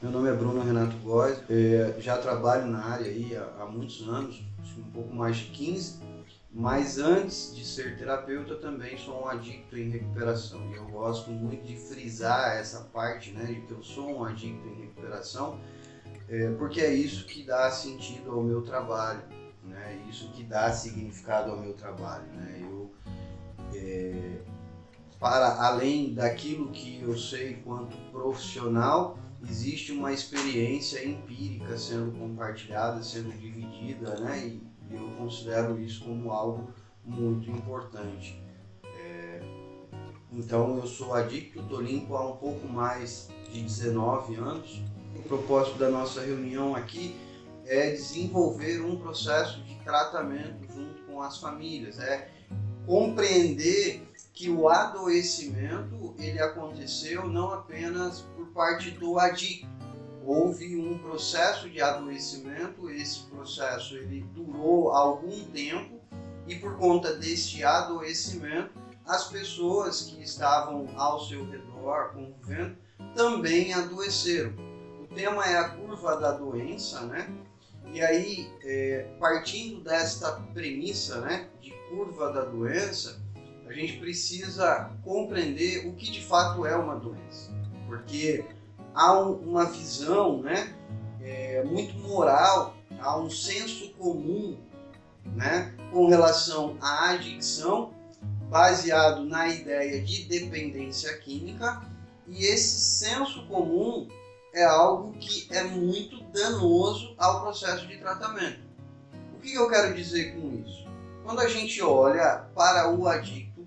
Meu nome é Bruno Renato Góes, já trabalho na área aí há muitos anos, acho que um pouco mais de 15, mas antes de ser terapeuta também sou um adicto em recuperação e eu gosto muito de frisar essa parte, né, de que eu sou um adicto em recuperação, porque é isso que dá sentido ao meu trabalho, né, isso que dá significado ao meu trabalho, né, para além daquilo que eu sei quanto profissional, existe uma experiência empírica sendo compartilhada, sendo dividida, né? E eu considero isso como algo muito importante. Então eu sou adicto, estou limpo há um pouco mais de 19 anos. O propósito da nossa reunião aqui é desenvolver um processo de tratamento junto com as famílias, compreender que o adoecimento ele aconteceu não apenas por parte do adicto. Houve um processo de adoecimento, esse processo ele durou algum tempo e por conta deste adoecimento, as pessoas que estavam ao seu redor convivendo também adoeceram. O tema é a curva da doença, né? E aí, partindo desta premissa, né, de curva da doença, a gente precisa compreender o que de fato é uma doença. Porque há uma visão, né, muito moral, há um senso comum, né, com relação à adicção, baseado na ideia de dependência química, e esse senso comum é algo que é muito danoso ao processo de tratamento. O que eu quero dizer com isso? Quando a gente olha para o adicto,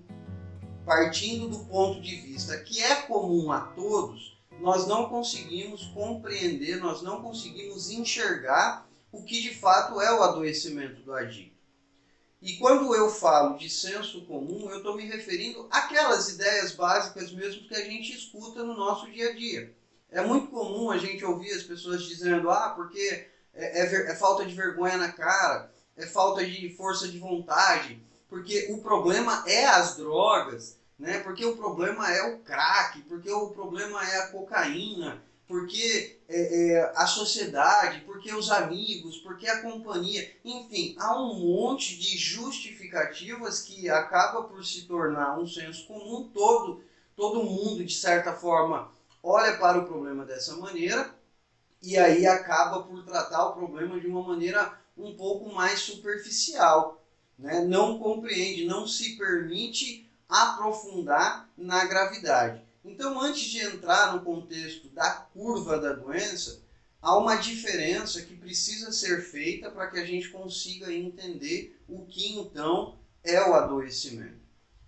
partindo do ponto de vista que é comum a todos, nós não conseguimos compreender, nós não conseguimos enxergar o que de fato é o adoecimento do adicto. E quando eu falo de senso comum, eu estou me referindo àquelas ideias básicas mesmo que a gente escuta no nosso dia a dia. É muito comum a gente ouvir as pessoas dizendo, porque é falta de vergonha na cara, é falta de força de vontade, porque o problema é as drogas, né? Porque o problema é o crack, porque o problema é a cocaína, porque a sociedade, porque os amigos, porque a companhia, enfim, há um monte de justificativas que acaba por se tornar um senso comum. Todo mundo, de certa forma, olha para o problema dessa maneira e aí acaba por tratar o problema de uma maneira um pouco mais superficial, né? Não compreende, não se permite aprofundar na gravidade. Então, antes de entrar no contexto da curva da doença, há uma diferença que precisa ser feita para que a gente consiga entender o que então é o adoecimento.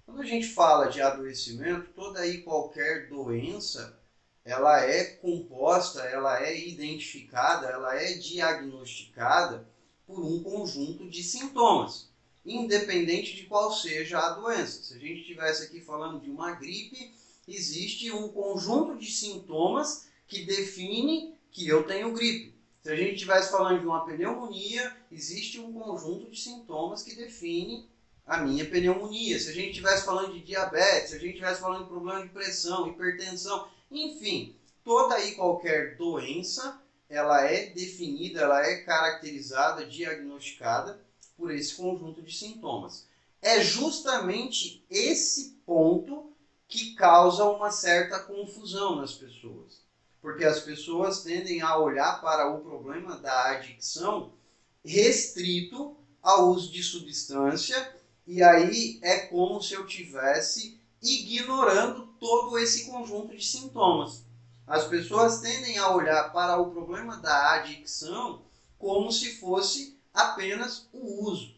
Quando a gente fala de adoecimento, toda e qualquer doença ela é composta, ela é identificada, ela é diagnosticada por um conjunto de sintomas, independente de qual seja a doença. Se a gente estivesse aqui falando de uma gripe, existe um conjunto de sintomas que define que eu tenho gripe. Se a gente estivesse falando de uma pneumonia, existe um conjunto de sintomas que define a minha pneumonia. Se a gente estivesse falando de diabetes, se a gente estivesse falando de problema de pressão, hipertensão, enfim, toda e qualquer doença, ela é definida, ela é caracterizada, diagnosticada por esse conjunto de sintomas. É justamente esse ponto que causa uma certa confusão nas pessoas. Porque as pessoas tendem a olhar para o problema da adicção restrito ao uso de substância, e aí é como se eu tivesse ignorando todo esse conjunto de sintomas. As pessoas tendem a olhar para o problema da adicção como se fosse apenas o uso.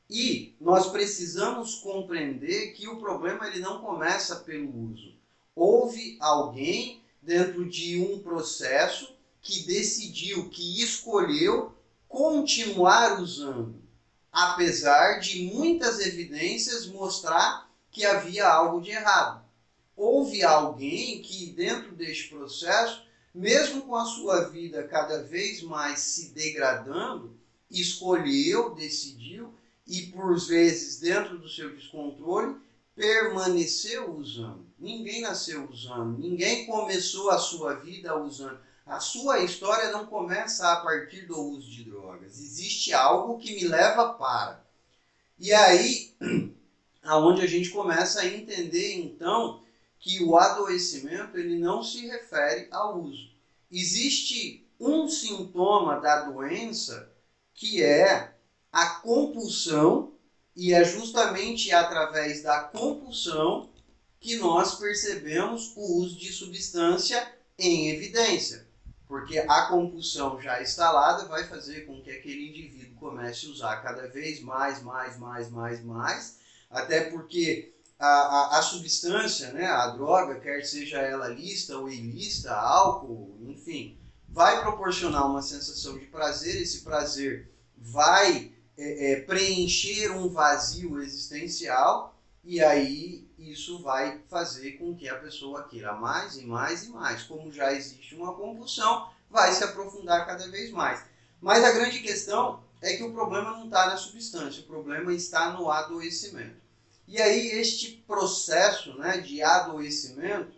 E nós precisamos compreender que o problema ele não começa pelo uso. Houve alguém dentro de um processo que decidiu, que escolheu continuar usando, apesar de muitas evidências mostrar que havia algo de errado. Houve alguém que, dentro deste processo, mesmo com a sua vida cada vez mais se degradando, escolheu, decidiu e, por vezes, dentro do seu descontrole, permaneceu usando. Ninguém nasceu usando, ninguém começou a sua vida usando. A sua história não começa a partir do uso de drogas. Existe algo que me leva para. E aí, aonde a gente começa a entender, então, que o adoecimento ele não se refere ao uso. Existe um sintoma da doença que é a compulsão, e é justamente através da compulsão que nós percebemos o uso de substância em evidência. Porque a compulsão já instalada vai fazer com que aquele indivíduo comece a usar cada vez mais, até porque a substância, né, a droga, quer seja ela lícita ou ilícita, álcool, enfim, vai proporcionar uma sensação de prazer, esse prazer vai preencher um vazio existencial, e aí isso vai fazer com que a pessoa queira mais e mais e mais. Como já existe uma compulsão, vai se aprofundar cada vez mais. Mas a grande questão é que o problema não está na substância, o problema está no adoecimento. E aí este processo, né, de adoecimento,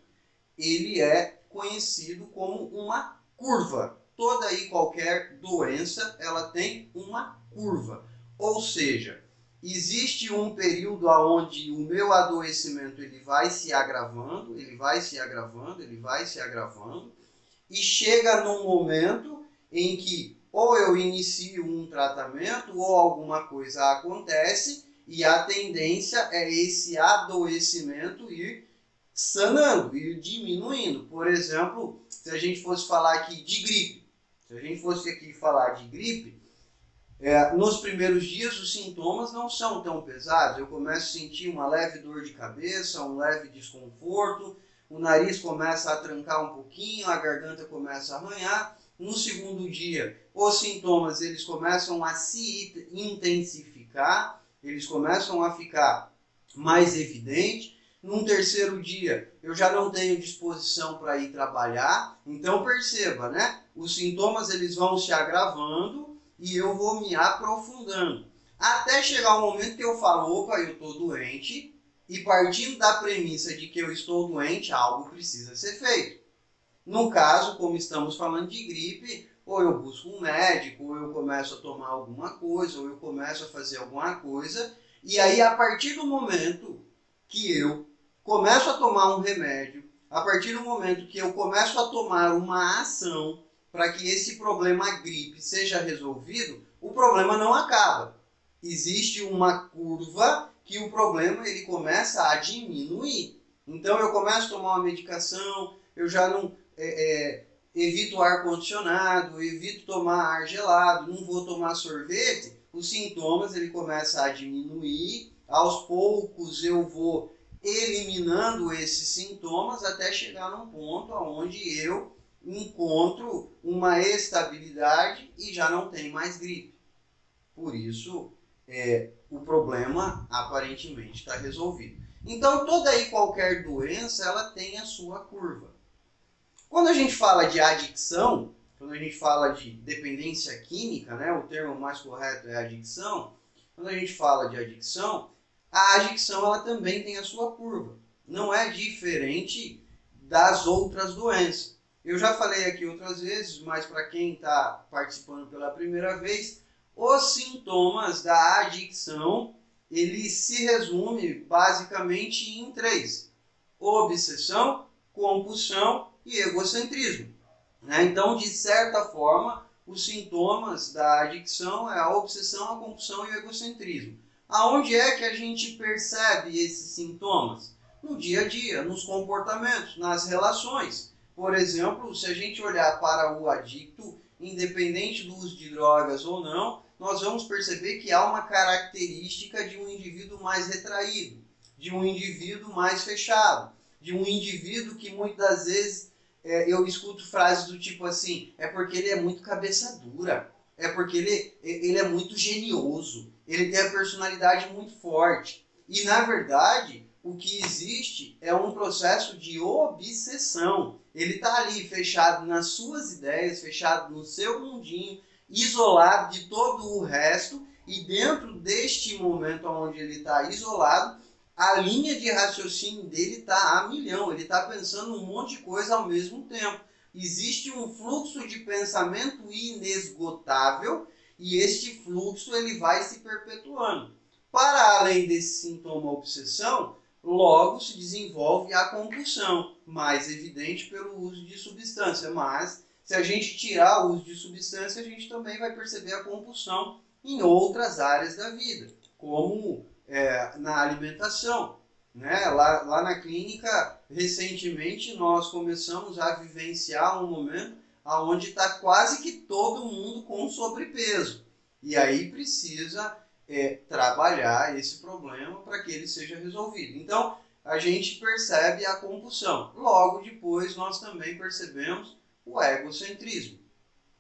ele é conhecido como uma curva. Toda e qualquer doença, ela tem uma curva. Ou seja, existe um período onde o meu adoecimento ele vai se agravando, e chega num momento em que ou eu inicio um tratamento ou alguma coisa acontece e a tendência é esse adoecimento ir sanando, ir diminuindo. Por exemplo, se a gente fosse falar aqui de gripe, nos primeiros dias os sintomas não são tão pesados. Eu começo a sentir uma leve dor de cabeça, um leve desconforto, o nariz começa a trancar um pouquinho, a garganta começa a arranhar. No segundo dia, os sintomas eles começam a se intensificar, eles começam a ficar mais evidentes. Num terceiro dia, eu já não tenho disposição para ir trabalhar. Então perceba, né? Os sintomas eles vão se agravando e eu vou me aprofundando. Até chegar um momento que eu falo, opa, eu estou doente, e partindo da premissa de que eu estou doente, algo precisa ser feito. No caso, como estamos falando de gripe, ou eu busco um médico, ou eu começo a tomar alguma coisa, ou eu começo a fazer alguma coisa, e aí a partir do momento que eu começo a tomar um remédio, a partir do momento que eu começo a tomar uma ação para que esse problema gripe seja resolvido, o problema não acaba. Existe uma curva que o problema ele começa a diminuir. Então eu começo a tomar uma medicação, eu já não evito ar-condicionado, evito tomar ar gelado, não vou tomar sorvete, os sintomas ele começa a diminuir, aos poucos eu vou eliminando esses sintomas até chegar num ponto onde eu encontro uma estabilidade e já não tem mais gripe. Por isso, o problema aparentemente está resolvido. Então, toda e qualquer doença, ela tem a sua curva. Quando a gente fala de adicção, quando a gente fala de dependência química, né, o termo mais correto é adicção, quando a gente fala de adicção, a adicção ela também tem a sua curva. Não é diferente das outras doenças. Eu já falei aqui outras vezes, mas para quem está participando pela primeira vez, os sintomas da adicção, ele se resume basicamente em 3. Obsessão, compulsão e egocentrismo. Então, de certa forma, os sintomas da adicção é a obsessão, a compulsão e o egocentrismo. Aonde é que a gente percebe esses sintomas? No dia a dia, nos comportamentos, nas relações. Por exemplo, se a gente olhar para o adicto, independente do uso de drogas ou não, nós vamos perceber que há uma característica de um indivíduo mais retraído, de um indivíduo mais fechado, de um indivíduo que muitas das vezes eu escuto frases do tipo assim, é porque ele é muito cabeça dura, é porque ele é muito genioso, ele tem a personalidade muito forte. E na verdade, o que existe é um processo de obsessão. Ele está ali fechado nas suas ideias, fechado no seu mundinho, isolado de todo o resto, e dentro deste momento onde ele está isolado, a linha de raciocínio dele está a milhão, ele está pensando um monte de coisa ao mesmo tempo. Existe um fluxo de pensamento inesgotável e este fluxo ele vai se perpetuando. Para além desse sintoma obsessão, logo se desenvolve a compulsão, mais evidente pelo uso de substância. Mas, se a gente tirar o uso de substância, a gente também vai perceber a compulsão em outras áreas da vida, como na alimentação. Né? Lá na clínica, recentemente, nós começamos a vivenciar um momento onde está quase que todo mundo com sobrepeso. E aí precisa trabalhar esse problema para que ele seja resolvido. Então, a gente percebe a compulsão. Logo depois, nós também percebemos o egocentrismo.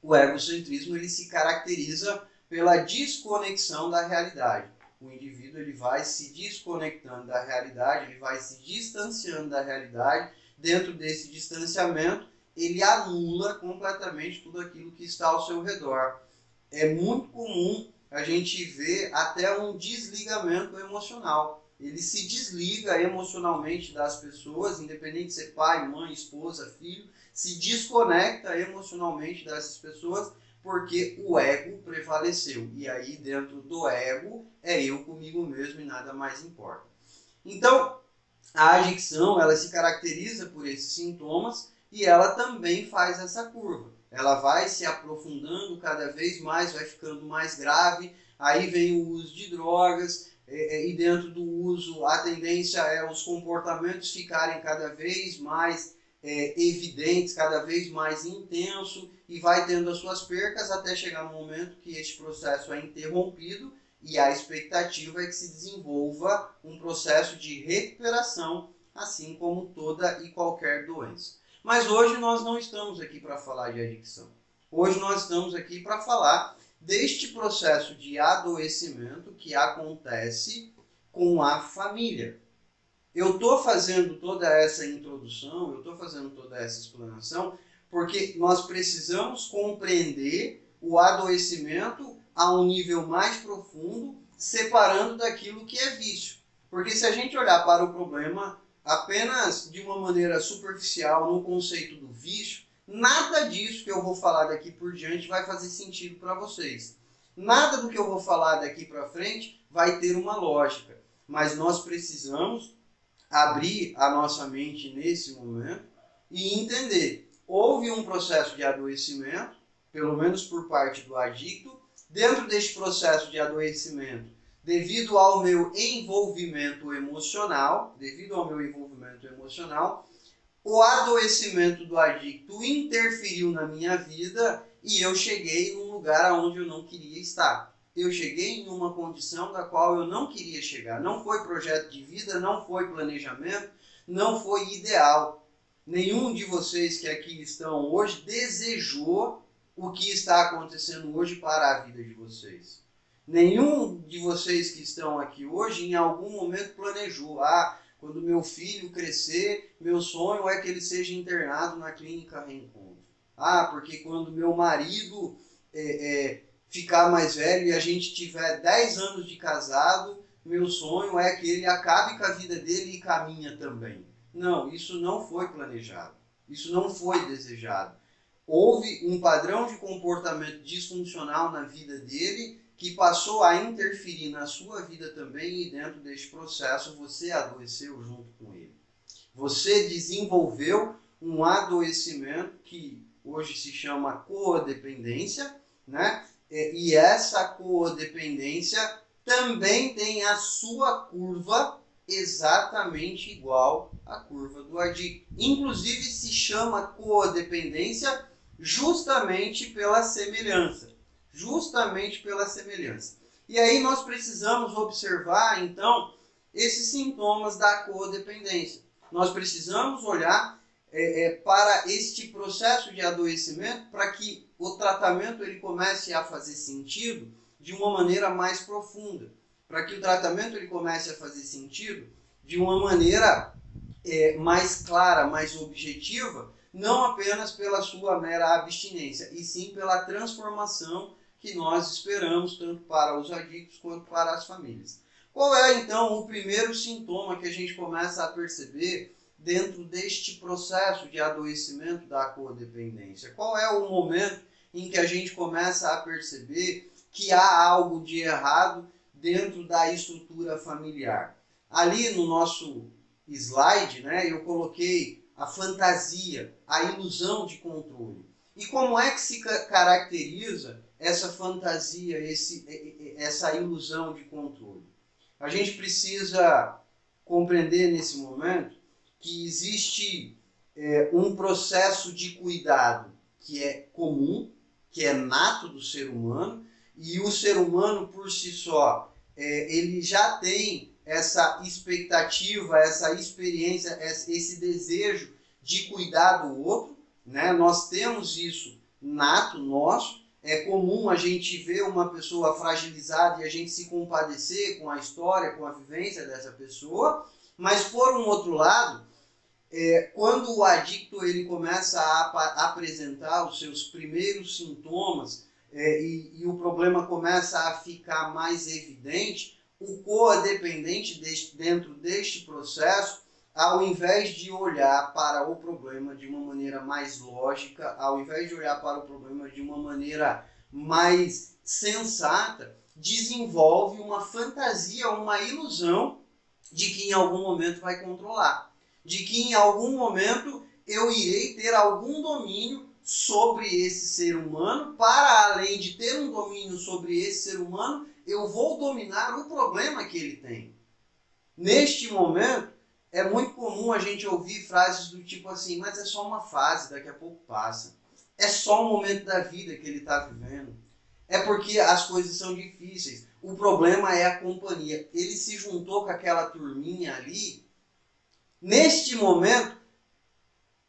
O egocentrismo ele se caracteriza pela desconexão da realidade. O indivíduo ele vai se desconectando da realidade, ele vai se distanciando da realidade. Dentro desse distanciamento, ele anula completamente tudo aquilo que está ao seu redor. É muito comum a gente ver até um desligamento emocional. Ele se desliga emocionalmente das pessoas, independente de ser pai, mãe, esposa, filho, se desconecta emocionalmente dessas pessoas porque o ego prevaleceu. E aí dentro do ego é eu comigo mesmo e nada mais importa. Então, a adicção ela se caracteriza por esses sintomas e ela também faz essa curva. Ela vai se aprofundando cada vez mais, vai ficando mais grave, aí vem o uso de drogas, e dentro do uso a tendência é os comportamentos ficarem cada vez mais evidentes, cada vez mais intenso, e vai tendo as suas percas até chegar no momento que este processo é interrompido e a expectativa é que se desenvolva um processo de recuperação, assim como toda e qualquer doença. Mas hoje nós não estamos aqui para falar de adicção. Hoje nós estamos aqui para falar deste processo de adoecimento que acontece com a família. Eu estou fazendo toda essa introdução, eu estou fazendo toda essa explanação, porque nós precisamos compreender o adoecimento a um nível mais profundo, separando daquilo que é vício. Porque se a gente olhar para o problema apenas de uma maneira superficial, no conceito do vício, nada disso que eu vou falar daqui por diante vai fazer sentido para vocês. Nada do que eu vou falar daqui para frente vai ter uma lógica. Mas nós precisamos abrir a nossa mente nesse momento e entender. Houve um processo de adoecimento, pelo menos por parte do adicto. Dentro deste processo de adoecimento, devido ao meu envolvimento emocional, o adoecimento do adicto interferiu na minha vida e eu cheguei num lugar onde eu não queria estar. Eu cheguei em uma condição da qual eu não queria chegar. Não foi projeto de vida, não foi planejamento, não foi ideal. Nenhum de vocês que aqui estão hoje desejou o que está acontecendo hoje para a vida de vocês. Nenhum de vocês que estão aqui hoje em algum momento planejou, quando meu filho crescer, meu sonho é que ele seja internado na clínica Reencontro. Porque quando meu marido ficar mais velho e a gente tiver 10 anos de casado, meu sonho é que ele acabe com a vida dele e caminha também. Não, isso não foi planejado. Isso não foi desejado. Houve um padrão de comportamento disfuncional na vida dele que passou a interferir na sua vida também e dentro deste processo você adoeceu junto com ele. Você desenvolveu um adoecimento que hoje se chama codependência, né? E essa codependência também tem a sua curva exatamente igual à curva do adicto. Inclusive se chama codependência justamente pela semelhança. E aí nós precisamos observar, então, esses sintomas da codependência. Nós precisamos olhar para este processo de adoecimento para que o tratamento ele comece a fazer sentido de uma maneira mais profunda. Para que o tratamento ele comece a fazer sentido de uma maneira mais clara, mais objetiva, não apenas pela sua mera abstinência, e sim pela transformação que nós esperamos, tanto para os adictos quanto para as famílias. Qual é, então, o primeiro sintoma que a gente começa a perceber dentro deste processo de adoecimento da codependência? Qual é o momento em que a gente começa a perceber que há algo de errado dentro da estrutura familiar? Ali no nosso slide, né, eu coloquei a fantasia, a ilusão de controle. E como é que se caracteriza essa fantasia, essa ilusão de controle? A gente precisa compreender nesse momento que existe um processo de cuidado que é comum, que é nato do ser humano, e o ser humano por si só, ele já tem essa expectativa, essa experiência, esse desejo de cuidar do outro, né? Nós temos isso nato nosso. É comum a gente ver uma pessoa fragilizada e a gente se compadecer com a história, com a vivência dessa pessoa, mas por um outro lado, quando o adicto ele começa a apresentar os seus primeiros sintomas e o problema começa a ficar mais evidente, o codependente dentro deste processo, ao invés de olhar para o problema de uma maneira mais lógica, ao invés de olhar para o problema de uma maneira mais sensata, desenvolve uma fantasia, uma ilusão de que em algum momento vai controlar, de que em algum momento eu irei ter algum domínio sobre esse ser humano, para além de ter um domínio sobre esse ser humano, eu vou dominar o problema que ele tem. Neste momento, é muito comum a gente ouvir frases do tipo assim, mas é só uma fase, daqui a pouco passa. É só um momento da vida que ele está vivendo. É porque as coisas são difíceis. O problema é a companhia. Ele se juntou com aquela turminha ali. Neste momento,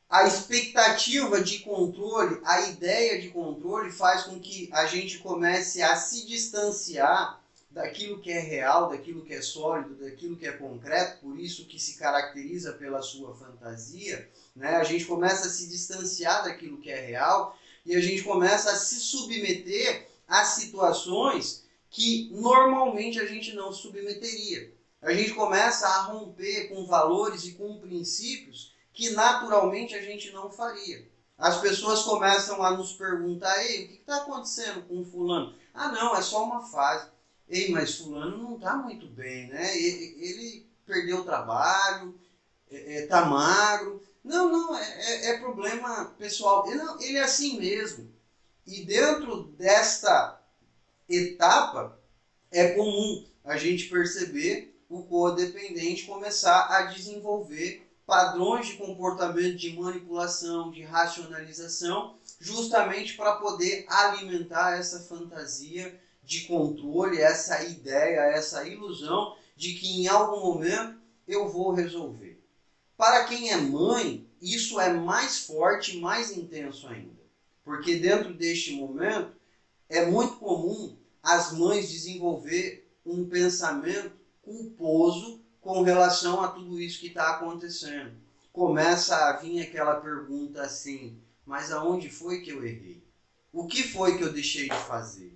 a expectativa de controle, a ideia de controle faz com que a gente comece a se distanciar daquilo que é real, daquilo que é sólido, daquilo que é concreto, por isso que se caracteriza pela sua fantasia, né? A gente começa a se distanciar daquilo que é real e a gente começa a se submeter a situações que normalmente a gente não submeteria. A gente começa a romper com valores e com princípios que naturalmente a gente não faria. As pessoas começam a nos perguntar, ei, o que está acontecendo com o fulano? Ah, não, é só uma fase. Ei, mas fulano não está muito bem, né? Ele perdeu o trabalho, está magro. Não, é problema pessoal. Ele é assim mesmo. E dentro desta etapa, é comum a gente perceber o codependente começar a desenvolver padrões de comportamento de manipulação, de racionalização, justamente para poder alimentar essa fantasia de controle, essa ideia, essa ilusão de que em algum momento eu vou resolver. Para quem é mãe, isso é mais forte, mais intenso ainda. Porque dentro deste momento, é muito comum as mães desenvolver um pensamento culposo com relação a tudo isso que está acontecendo. Começa a vir aquela pergunta assim, mas aonde foi que eu errei? O que foi que eu deixei de fazer?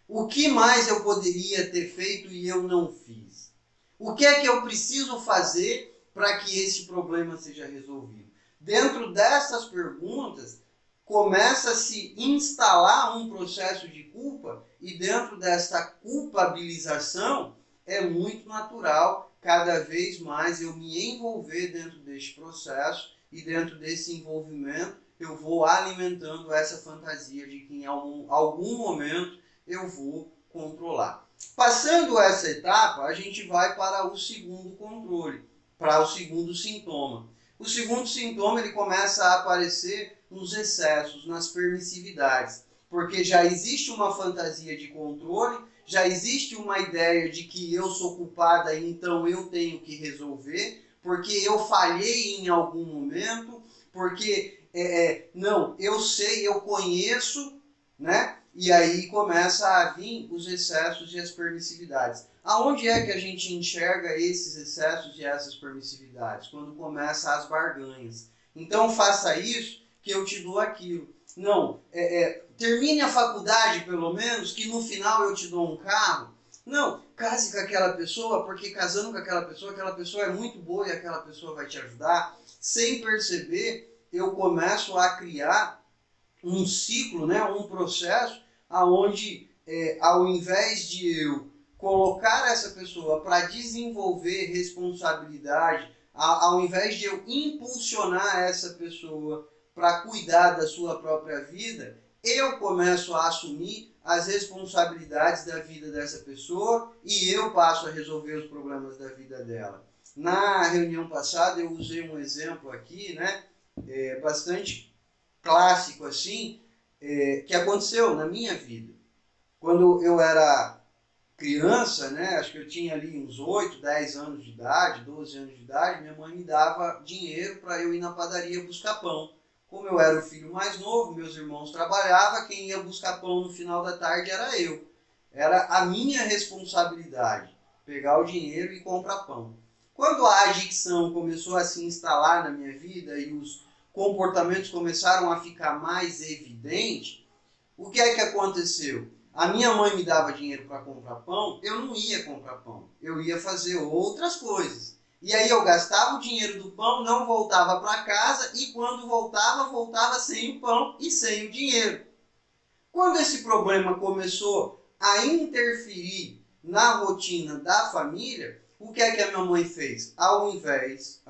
O que mais eu poderia ter feito e eu não fiz? O que é que eu preciso fazer para que esse problema seja resolvido? Dentro dessas perguntas, começa a se instalar um processo de culpa e dentro dessa culpabilização é muito natural cada vez mais eu me envolver dentro deste processo e dentro desse envolvimento eu vou alimentando essa fantasia de que em algum momento eu vou controlar. Passando essa etapa, a gente vai para o segundo controle, para o segundo sintoma. O segundo sintoma ele começa a aparecer nos excessos, nas permissividades, porque já existe uma fantasia de controle, já existe uma ideia de que eu sou culpada e então eu tenho que resolver, porque eu falhei em algum momento, porque não, eu sei, eu conheço, né? E aí começa a vir os excessos e as permissividades. Aonde é que a gente enxerga esses excessos e essas permissividades? Quando começa as barganhas. Então faça isso que eu te dou aquilo. Não, termine a faculdade pelo menos, que no final eu te dou um carro. Não, case com aquela pessoa, porque casando com aquela pessoa é muito boa e aquela pessoa vai te ajudar. Sem perceber, eu começo a criar um ciclo, né, um processo aonde ao invés de eu colocar essa pessoa para desenvolver responsabilidade, ao invés de eu impulsionar essa pessoa para cuidar da sua própria vida, eu começo a assumir as responsabilidades da vida dessa pessoa e eu passo a resolver os problemas da vida dela. Na reunião passada eu usei um exemplo aqui, né, bastante clássico assim, que aconteceu na minha vida. Quando eu era criança, né, acho que eu tinha ali uns 8, 10 anos de idade, 12 anos de idade, minha mãe me dava dinheiro para eu ir na padaria buscar pão. Como eu era o filho mais novo, meus irmãos trabalhavam, quem ia buscar pão no final da tarde era eu. Era a minha responsabilidade, pegar o dinheiro e comprar pão. Quando a adicção começou a se instalar na minha vida e os comportamentos começaram a ficar mais evidentes, o que é que aconteceu? A minha mãe me dava dinheiro para comprar pão, eu não ia comprar pão, eu ia fazer outras coisas. E aí eu gastava o dinheiro do pão, não voltava para casa e quando voltava, voltava sem o pão e sem o dinheiro. Quando esse problema começou a interferir na rotina da família, o que é que a minha mãe fez? Ao invés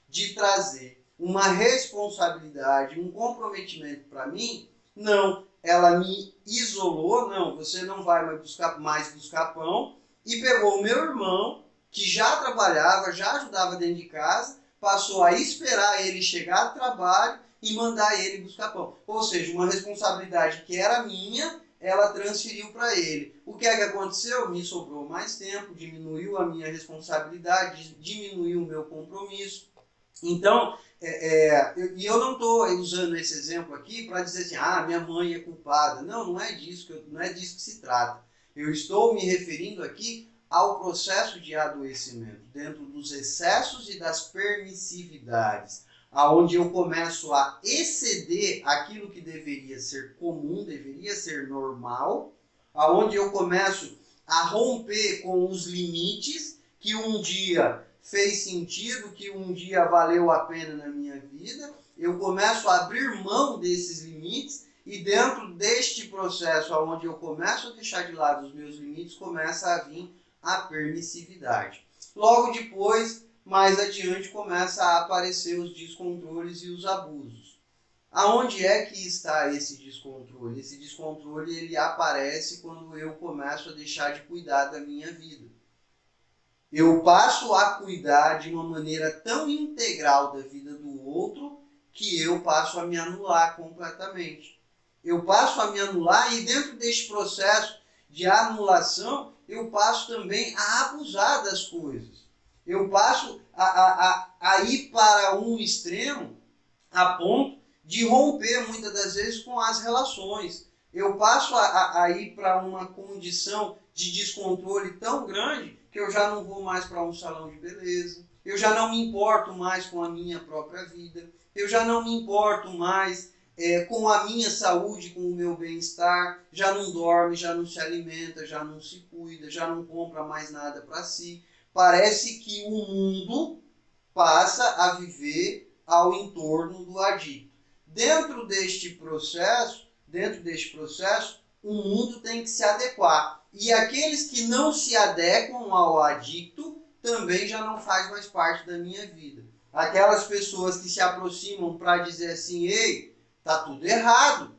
de trazer uma responsabilidade, um comprometimento para mim, não, ela me isolou, não, você não vai mais buscar pão, e pegou o meu irmão, que já trabalhava, já ajudava dentro de casa, passou a esperar ele chegar do trabalho e mandar ele buscar pão. Ou seja, uma responsabilidade que era minha, ela transferiu para ele. O que é que aconteceu? Me sobrou mais tempo, diminuiu a minha responsabilidade, diminuiu o meu compromisso. Então, eu não estou usando esse exemplo aqui para dizer assim, minha mãe é culpada. Não, não é disso que se trata. Eu estou me referindo aqui ao processo de adoecimento, dentro dos excessos e das permissividades, aonde eu começo a exceder aquilo que deveria ser comum, deveria ser normal, aonde eu começo a romper com os limites que um dia fez sentido, que um dia valeu a pena na minha vida, eu começo a abrir mão desses limites e dentro deste processo onde eu começo a deixar de lado os meus limites, começa a vir a permissividade. Logo depois, mais adiante, começa a aparecer os descontroles e os abusos. Aonde é que está esse descontrole? Esse descontrole ele aparece quando eu começo a deixar de cuidar da minha vida. Eu passo a cuidar de uma maneira tão integral da vida do outro que eu passo a me anular completamente. Eu passo a me anular e dentro deste processo de anulação, eu passo também a abusar das coisas. Eu passo a ir para um extremo a ponto de romper muitas das vezes com as relações. Eu passo a ir para uma condição de descontrole tão grande que eu já não vou mais para um salão de beleza, eu já não me importo mais com a minha própria vida, eu já não me importo mais com a minha saúde, com o meu bem-estar, já não dorme, já não se alimenta, já não se cuida, já não compra mais nada para si. Parece que o mundo passa a viver ao entorno do adicto. Dentro deste processo, o mundo tem que se adequar. E aqueles que não se adequam ao adicto também já não faz mais parte da minha vida. Aquelas pessoas que se aproximam para dizer assim, ei, tá tudo errado,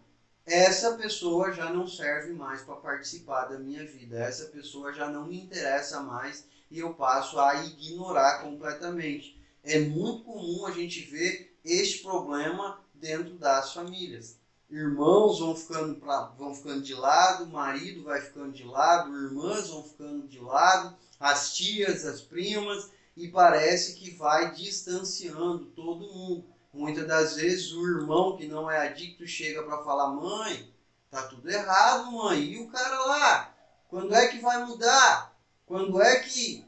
essa pessoa já não serve mais para participar da minha vida. Essa pessoa já não me interessa mais e eu passo a ignorar completamente. É muito comum a gente ver este problema dentro das famílias. Irmãos vão ficando de lado, marido vai ficando de lado, irmãs vão ficando de lado, as tias, as primas, e parece que vai distanciando todo mundo. Muitas das vezes o irmão que não é adicto chega para falar, mãe, tá tudo errado, mãe, e o cara lá? Quando é que vai mudar? Quando é que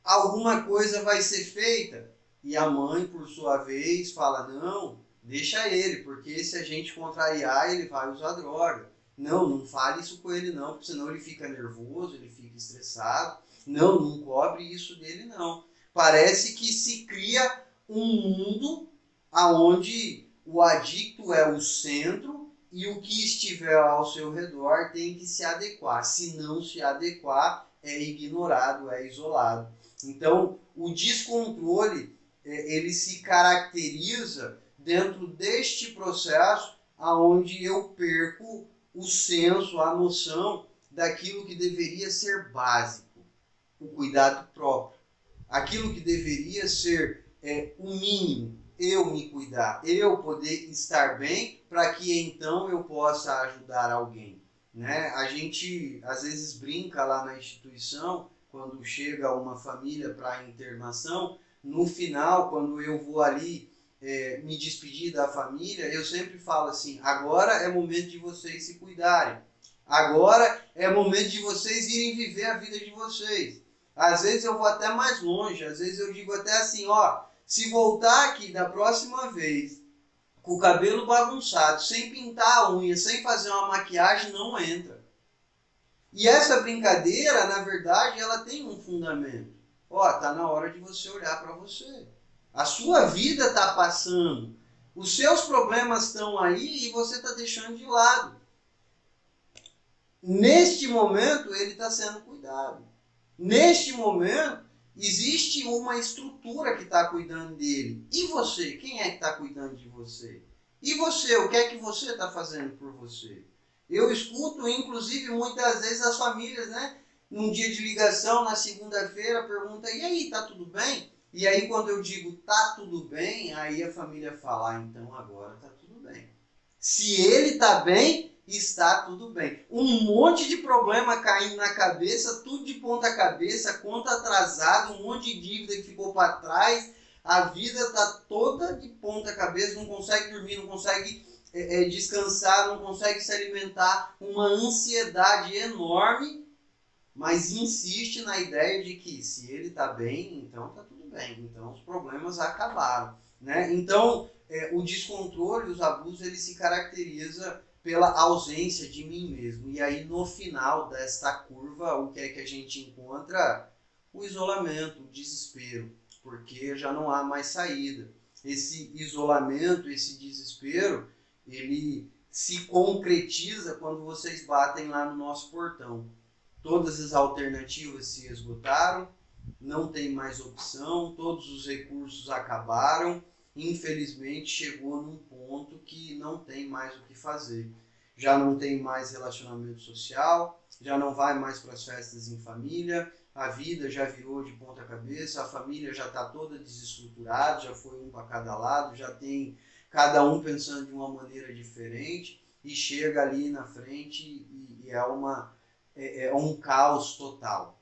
alguma coisa vai ser feita? E a mãe, por sua vez, fala, não, deixa ele, porque se a gente contrariar, ele vai usar droga. Não fale isso com ele não, porque senão ele fica nervoso, ele fica estressado. Não cobre isso dele não. Parece que se cria um mundo onde o adicto é o centro e o que estiver ao seu redor tem que se adequar. Se não se adequar, é ignorado, é isolado. Então, o descontrole, ele se caracteriza dentro deste processo onde eu perco o senso, a noção daquilo que deveria ser básico, o cuidado próprio. Aquilo que deveria ser o mínimo, eu me cuidar, eu poder estar bem para que então eu possa ajudar alguém. Né? A gente às vezes brinca lá na instituição, quando chega uma família para internação, no final, quando eu vou ali me despedir da família, eu sempre falo assim, agora é momento de vocês se cuidarem. Agora é momento de vocês irem viver a vida de vocês. Às vezes eu vou até mais longe, às vezes eu digo até assim, ó, se voltar aqui da próxima vez com o cabelo bagunçado, sem pintar a unha, sem fazer uma maquiagem, não entra. E essa brincadeira, na verdade, ela tem um fundamento. Ó, tá na hora de você olhar para você. A sua vida está passando. Os seus problemas estão aí e você está deixando de lado. Neste momento, ele está sendo cuidado. Neste momento, existe uma estrutura que está cuidando dele. E você? Quem é que está cuidando de você? E você? O que é que você está fazendo por você? Eu escuto, inclusive, muitas vezes as famílias, né? Num dia de ligação, na segunda-feira, pergunta, e aí, tá tudo bem? E aí, quando eu digo, tá tudo bem, aí a família fala, então agora tá tudo bem. Se ele tá bem, está tudo bem. Um monte de problema caindo na cabeça, tudo de ponta cabeça, conta atrasada, um monte de dívida que ficou para trás, a vida está toda de ponta cabeça, não consegue dormir, não consegue descansar, não consegue se alimentar, uma ansiedade enorme, mas insiste na ideia de que se ele está bem, então está tudo bem, então os problemas acabaram. Né? Então, o descontrole, os abusos, ele se caracteriza pela ausência de mim mesmo. E aí, no final desta curva, o que é que a gente encontra? O isolamento, o desespero, porque já não há mais saída. Esse isolamento, esse desespero, ele se concretiza quando vocês batem lá no nosso portão. Todas as alternativas se esgotaram, não tem mais opção, todos os recursos acabaram, infelizmente chegou num ponto que não tem mais o que fazer. Já não tem mais relacionamento social, já não vai mais para as festas em família, a vida já virou de ponta cabeça, a família já está toda desestruturada, já foi um para cada lado, já tem cada um pensando de uma maneira diferente e chega ali na frente e é um caos total.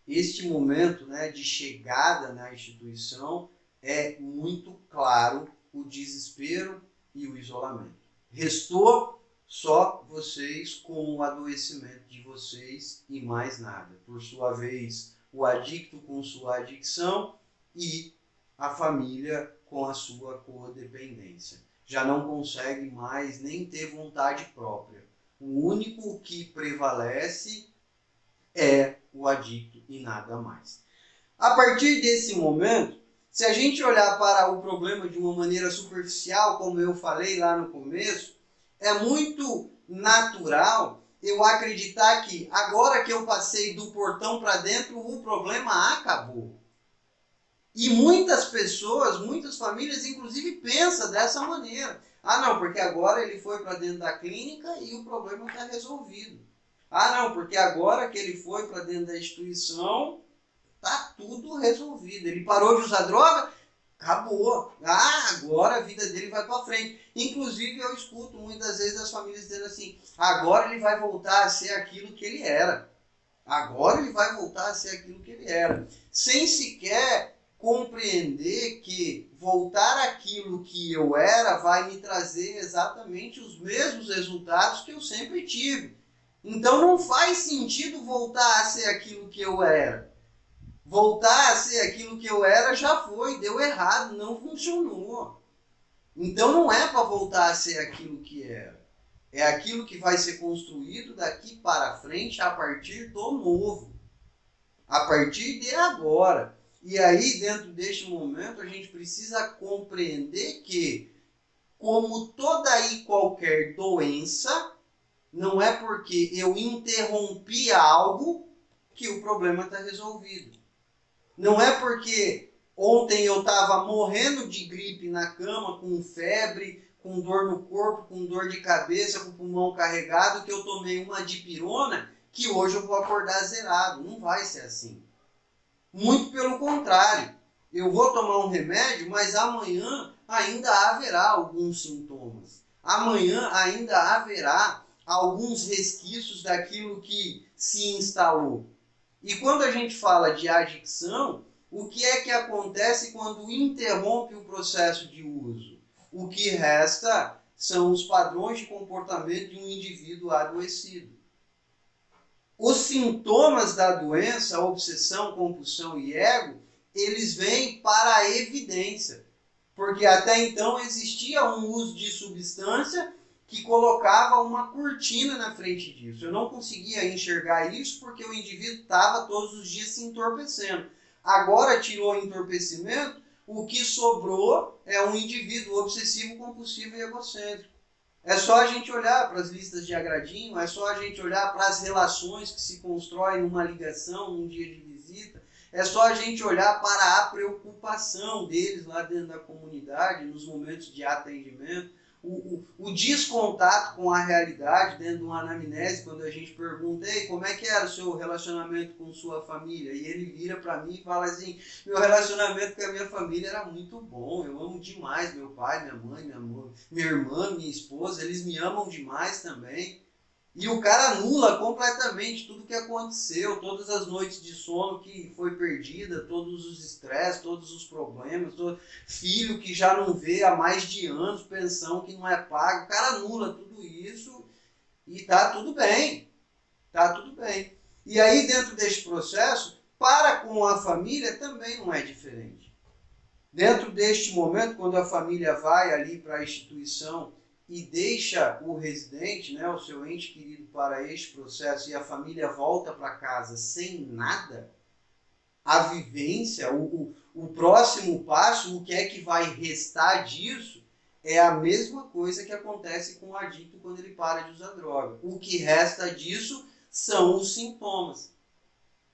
Este momento, né, de chegada na instituição é muito claro o desespero e o isolamento. Restou só vocês com o adoecimento de vocês e mais nada. Por sua vez, o adicto com sua adicção e a família com a sua codependência. Já não consegue mais nem ter vontade própria. O único que prevalece é o adicto e nada mais. A partir desse momento, se a gente olhar para o problema de uma maneira superficial, como eu falei lá no começo, é muito natural eu acreditar que agora que eu passei do portão para dentro, o problema acabou. E muitas pessoas, muitas famílias, inclusive, pensam dessa maneira. Ah, não, porque agora ele foi para dentro da clínica e o problema está resolvido. Ah, não, porque agora que ele foi para dentro da instituição, está tudo resolvido. Ele parou de usar droga, acabou. Ah, agora a vida dele vai para frente. Inclusive, eu escuto muitas vezes as famílias dizendo assim, agora ele vai voltar a ser aquilo que ele era. Agora ele vai voltar a ser aquilo que ele era. Sem sequer compreender que voltar àquilo que eu era vai me trazer exatamente os mesmos resultados que eu sempre tive. Então não faz sentido voltar a ser aquilo que eu era. Voltar a ser aquilo que eu era já foi, deu errado, não funcionou. Então não é para voltar a ser aquilo que era. É aquilo que vai ser construído daqui para frente a partir do novo. A partir de agora. E aí, dentro deste momento, a gente precisa compreender que, como toda e qualquer doença, não é porque eu interrompi algo que o problema está resolvido. Não é porque ontem eu estava morrendo de gripe na cama, com febre, com dor no corpo, com dor de cabeça, com o pulmão carregado, que eu tomei uma dipirona, que hoje eu vou acordar zerado. Não vai ser assim. Muito pelo contrário. Eu vou tomar um remédio, mas amanhã ainda haverá alguns sintomas. Amanhã ainda haverá alguns resquícios daquilo que se instalou. E quando a gente fala de adicção, o que é que acontece quando interrompe o processo de uso? O que resta são os padrões de comportamento de um indivíduo adoecido. Os sintomas da doença, obsessão, compulsão e ego, eles vêm para a evidência. Porque até então existia um uso de substância que colocava uma cortina na frente disso. Eu não conseguia enxergar isso porque o indivíduo estava todos os dias se entorpecendo. Agora tirou o entorpecimento, o que sobrou é um indivíduo obsessivo, compulsivo e egocêntrico. É só a gente olhar para as listas de agradinho, é só a gente olhar para as relações que se constroem numa ligação, num dia de visita, é só a gente olhar para a preocupação deles lá dentro da comunidade, nos momentos de atendimento, o descontato com a realidade dentro de uma anamnese, quando a gente pergunta, ei, como é que era o seu relacionamento com sua família? E ele vira para mim e fala assim, meu relacionamento com a minha família era muito bom, eu amo demais meu pai, minha mãe, minha irmã, minha esposa, eles me amam demais também. E o cara anula completamente tudo que aconteceu, todas as noites de sono que foi perdida, todos os estresses, todos os problemas, filho que já não vê há mais de anos, pensão que não é paga. O cara anula tudo isso e tá tudo bem. Tá tudo bem. E aí, dentro deste processo, para com a família também não é diferente. Dentro deste momento, quando a família vai ali para a instituição e deixa o residente, né, o seu ente querido, para este processo e a família volta para casa sem nada, a vivência, o próximo passo, o que é que vai restar disso, é a mesma coisa que acontece com o adicto quando ele para de usar droga. O que resta disso são os sintomas.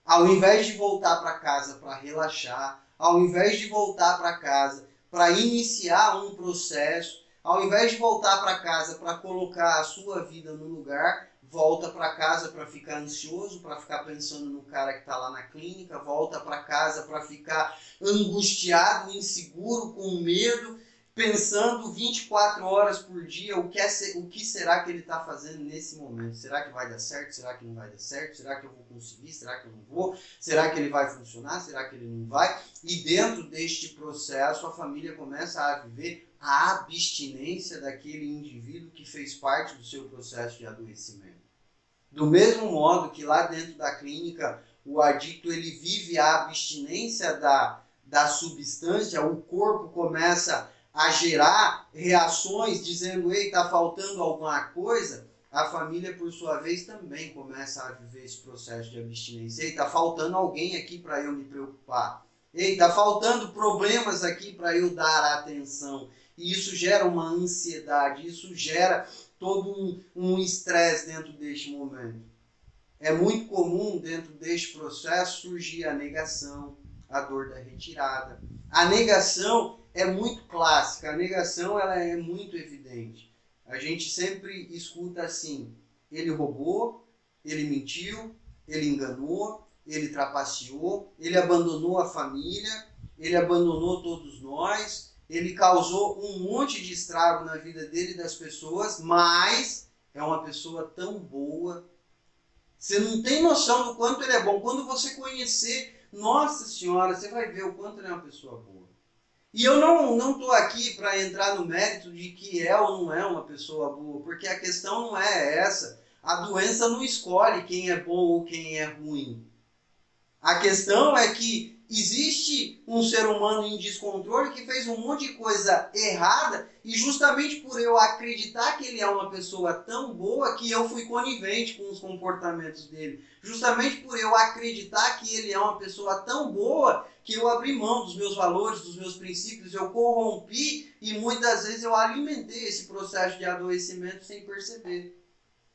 Ao invés de voltar para casa para relaxar, ao invés de voltar para casa para iniciar um processo, ao invés de voltar para casa para colocar a sua vida no lugar, volta para casa para ficar ansioso, para ficar pensando no cara que está lá na clínica, volta para casa para ficar angustiado, inseguro, com medo, pensando 24 horas por dia o que será que ele está fazendo nesse momento. Será que vai dar certo? Será que não vai dar certo? Será que eu vou conseguir? Será que eu não vou? Será que ele vai funcionar? Será que ele não vai? E dentro deste processo a família começa a viver a abstinência daquele indivíduo que fez parte do seu processo de adoecimento. Do mesmo modo que lá dentro da clínica o adicto ele vive a abstinência da substância, o corpo começa a gerar reações dizendo, ei, está faltando alguma coisa, a família, por sua vez, também começa a viver esse processo de abstinência. Ei, está faltando alguém aqui para eu me preocupar. Ei, está faltando problemas aqui para eu dar atenção. E isso gera uma ansiedade, isso gera todo um estresse dentro deste momento. É muito comum dentro deste processo surgir a negação, a dor da retirada. A negação é muito clássica, a negação ela é muito evidente. A gente sempre escuta assim, ele roubou, ele mentiu, ele enganou, ele trapaceou, ele abandonou a família, ele abandonou todos nós, ele causou um monte de estrago na vida dele e das pessoas, mas é uma pessoa tão boa. Você não tem noção do quanto ele é bom. Quando você conhecer, nossa senhora, você vai ver o quanto ele é uma pessoa boa. E eu não estou aqui para entrar no mérito de que é ou não é uma pessoa boa, porque a questão não é essa. A doença não escolhe quem é bom ou quem é ruim. A questão é que existe um ser humano em descontrole que fez um monte de coisa errada e justamente por eu acreditar que ele é uma pessoa tão boa que eu fui conivente com os comportamentos dele. Justamente por eu acreditar que ele é uma pessoa tão boa que eu abri mão dos meus valores, dos meus princípios, eu corrompi e muitas vezes eu alimentei esse processo de adoecimento sem perceber.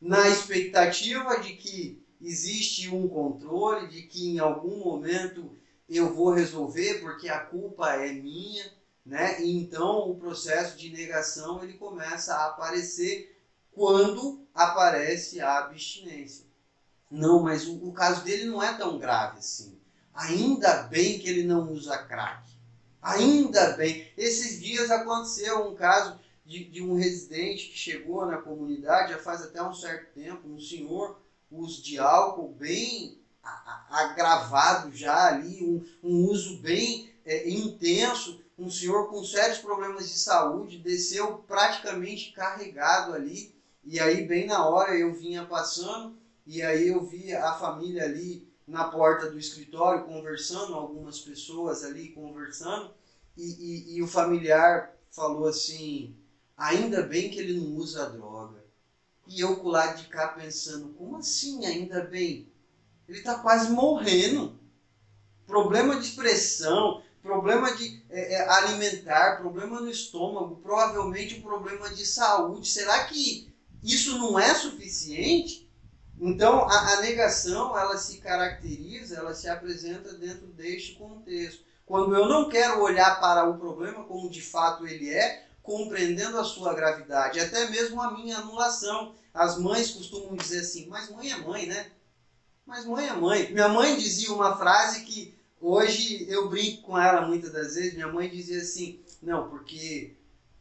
Na expectativa de que existe um controle, de que em algum momento eu vou resolver porque a culpa é minha, né? E então o processo de negação ele começa a aparecer quando aparece a abstinência. Não, mas o caso dele não é tão grave assim. Ainda bem que ele não usa crack. Ainda bem. Esses dias aconteceu um caso de um residente que chegou na comunidade, já faz até um certo tempo, um senhor, uso de álcool bem agravado já ali, um uso bem intenso, um senhor com sérios problemas de saúde, desceu praticamente carregado ali, e aí bem na hora eu vinha passando, e aí eu vi a família ali na porta do escritório conversando, algumas pessoas ali conversando, e o familiar falou assim, ainda bem que ele não usa droga. E eu com o lado de cá pensando, como assim ainda bem? Ele está quase morrendo. Problema de expressão, problema de alimentar, problema no estômago, provavelmente um problema de saúde. Será que isso não é suficiente? Então, a negação, ela se caracteriza, ela se apresenta dentro deste contexto. Quando eu não quero olhar para o problema como de fato ele é, compreendendo a sua gravidade, até mesmo a minha anulação. As mães costumam dizer assim, mas mãe é mãe, né? Mas mãe é mãe. Minha mãe dizia uma frase que hoje eu brinco com ela muitas das vezes. Minha mãe dizia assim, não, porque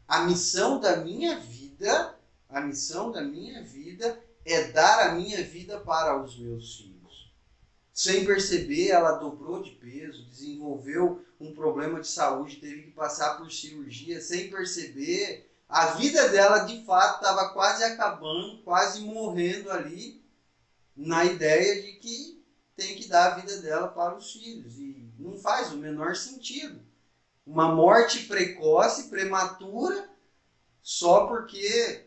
a missão da minha vida é dar a minha vida para os meus filhos. Sem perceber, ela dobrou de peso, desenvolveu um problema de saúde, teve que passar por cirurgia. Sem perceber, a vida dela de fato estava quase acabando, quase morrendo ali, na ideia de que tem que dar a vida dela para os filhos. E não faz o menor sentido. Uma morte precoce, prematura, só porque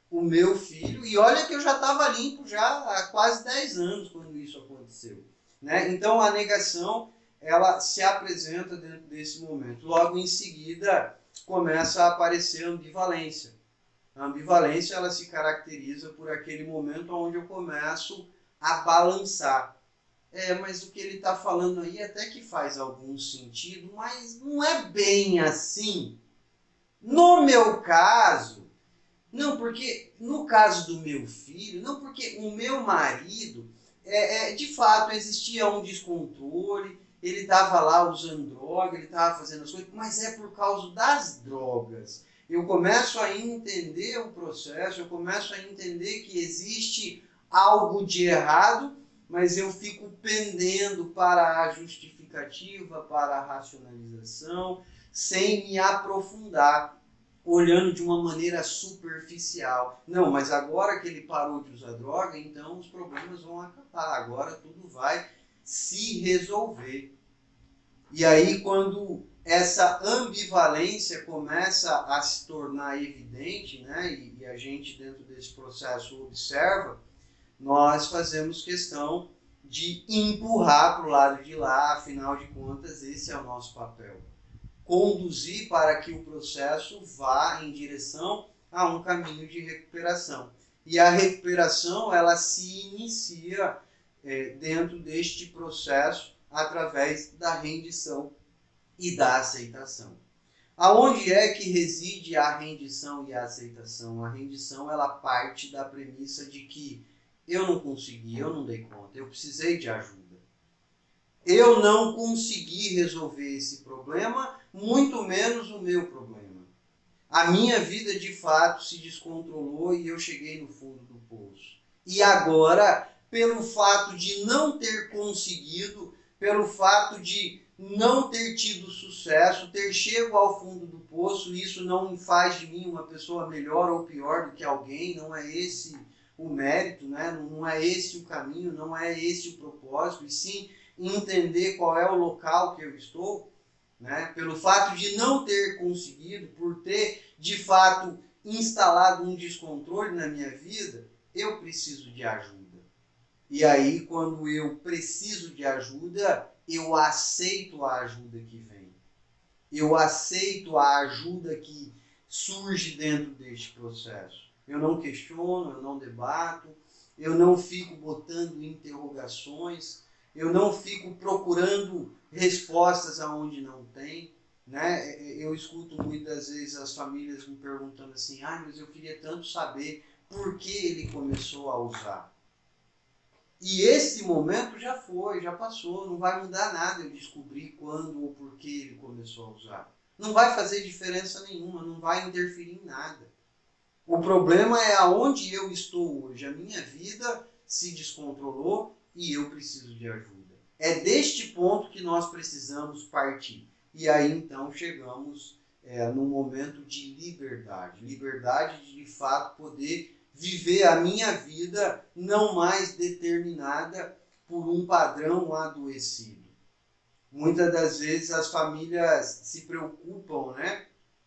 o meu filho... E olha que eu já estava limpo já há quase 10 anos quando isso aconteceu. Né? Então a negação ela se apresenta dentro desse momento. Logo em seguida começa a aparecer a ambivalência. A ambivalência ela se caracteriza por aquele momento onde eu começo a balançar. Mas o que ele está falando aí até que faz algum sentido, mas não é bem assim. No meu caso, não, porque no caso do meu filho, não, porque o meu marido, de fato existia um descontrole, ele estava lá usando droga, ele estava fazendo as coisas, mas é por causa das drogas. Eu começo a entender o processo, eu começo a entender que existe algo de errado, mas eu fico pendendo para a justificativa, para a racionalização, sem me aprofundar, olhando de uma maneira superficial. Não, mas agora que ele parou de usar droga, então os problemas vão acabar, agora tudo vai se resolver. E aí quando essa ambivalência começa a se tornar evidente, né, e a gente dentro desse processo observa, nós fazemos questão de empurrar para o lado de lá, afinal de contas esse é o nosso papel. Conduzir para que o processo vá em direção a um caminho de recuperação. E a recuperação ela se inicia dentro deste processo através da rendição e da aceitação. Aonde é que reside a rendição e a aceitação? A rendição ela parte da premissa de que eu não consegui, eu não dei conta, eu precisei de ajuda. Eu não consegui resolver esse problema, muito menos o meu problema. A minha vida de fato se descontrolou e eu cheguei no fundo do poço. E agora, pelo fato de não ter conseguido, pelo fato de não ter tido sucesso, ter chego ao fundo do poço, isso não faz de mim uma pessoa melhor ou pior do que alguém, não é esse o mérito, né? Não é esse o caminho, não é esse o propósito, e sim entender qual é o local que eu estou, né? Pelo fato de não ter conseguido, por ter de fato instalado um descontrole na minha vida, eu preciso de ajuda. E aí, quando eu preciso de ajuda, eu aceito a ajuda que vem. Eu aceito a ajuda que surge dentro deste processo. Eu não questiono, eu não debato, eu não fico botando interrogações, eu não fico procurando respostas aonde não tem, né? Eu escuto muitas vezes as famílias me perguntando assim, mas eu queria tanto saber por que ele começou a usar. E esse momento já foi, já passou, não vai mudar nada eu descobrir quando ou por que ele começou a usar. Não vai fazer diferença nenhuma, não vai interferir em nada. O problema é aonde eu estou hoje. A minha vida se descontrolou e eu preciso de ajuda. É deste ponto que nós precisamos partir. E aí então chegamos num momento de liberdade. Liberdade de fato poder viver a minha vida não mais determinada por um padrão adoecido. Muitas das vezes as famílias se preocupam, né,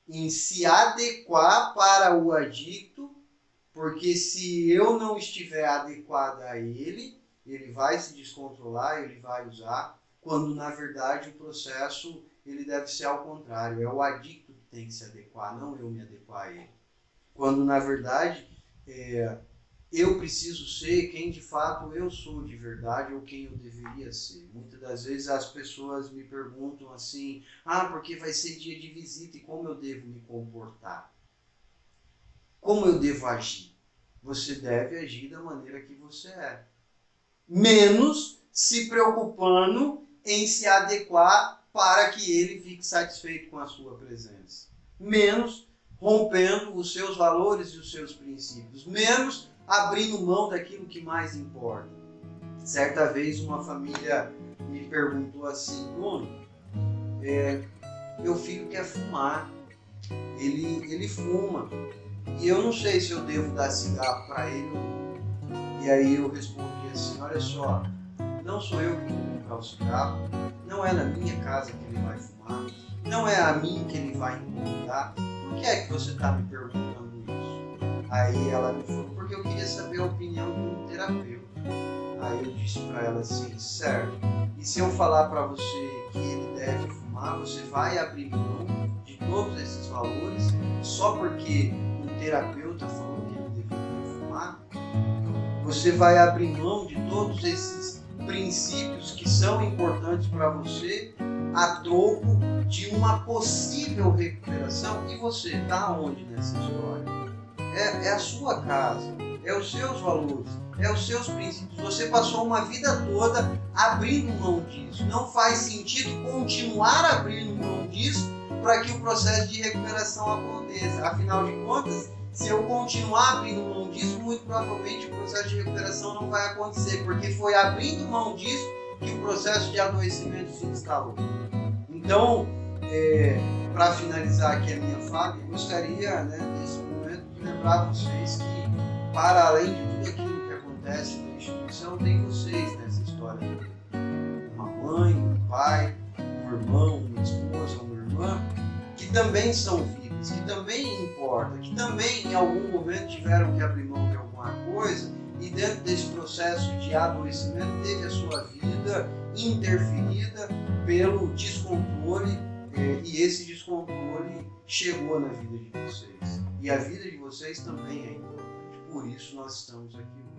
em se adequar para o adicto, porque se eu não estiver adequada a ele, ele vai se descontrolar, ele vai usar, quando na verdade o processo ele deve ser ao contrário, é o adicto que tem que se adequar, não eu me adequar a ele. Quando na verdade eu preciso ser quem de fato eu sou de verdade ou quem eu deveria ser. Muitas das vezes as pessoas me perguntam assim, porque vai ser dia de visita e como eu devo me comportar? Como eu devo agir? Você deve agir da maneira que você é. Menos se preocupando em se adequar para que ele fique satisfeito com a sua presença. Menos rompendo os seus valores e os seus princípios. Menos abrindo mão daquilo que mais importa. Certa vez uma família me perguntou assim, Bruno, meu filho quer fumar, ele fuma, e eu não sei se eu devo dar cigarro para ele ou não. E aí eu respondi assim, olha só, não sou eu que vou comprar o cigarro, não é na minha casa que ele vai fumar, não é a mim que ele vai incomodar, por que é que você está me perguntando isso? Aí ela me falou, porque eu queria saber a opinião de um terapeuta. Aí eu disse para ela assim, certo, e se eu falar para você que ele deve fumar, você vai abrir mão de todos esses valores só porque um terapeuta falou que ele deveria fumar? Você vai abrir mão de todos esses princípios que são importantes para você a troco de uma possível recuperação? E você está onde nessa história? É a sua casa, é os seus valores, é os seus princípios. Você passou uma vida toda abrindo mão disso. Não faz sentido continuar abrindo mão disso para que o processo de recuperação aconteça. Afinal de contas, se eu continuar abrindo mão disso, muito provavelmente o processo de recuperação não vai acontecer, porque foi abrindo mão disso que o processo de adoecimento se instalou. Então, para finalizar aqui a minha fala, eu gostaria, nesse momento, de lembrar vocês que, para além de tudo aquilo que acontece na instituição, tem vocês nessa história. Uma mãe, um pai, um irmão, uma esposa, uma irmã, que também são vidas, que também importam, que também em algum momento tiveram que abrir mão de alguma coisa e dentro desse processo de adoecimento teve a sua vida interferida pelo descontrole e esse descontrole chegou na vida de vocês. E a vida de vocês também é importante, por isso nós estamos aqui hoje.